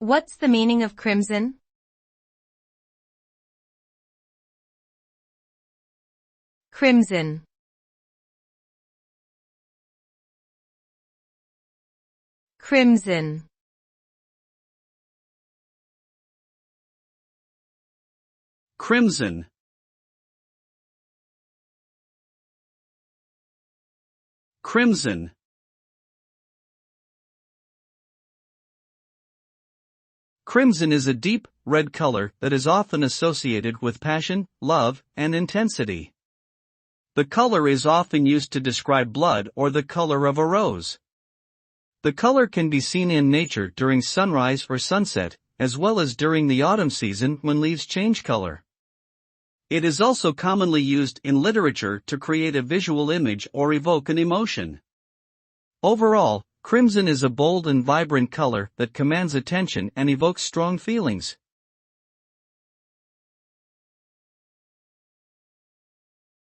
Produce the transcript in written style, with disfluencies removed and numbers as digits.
What's the meaning of crimson? Crimson. Crimson. Crimson. Crimson. Crimson is a deep, red color that is often associated with passion, love, and intensity. The color is often used to describe blood or the color of a rose. The color can be seen in nature during sunrise or sunset, as well as during the autumn season when leaves change color. It is also commonly used in literature to create a visual image or evoke an emotion. Overall, crimson is a bold and vibrant color that commands attention and evokes strong feelings.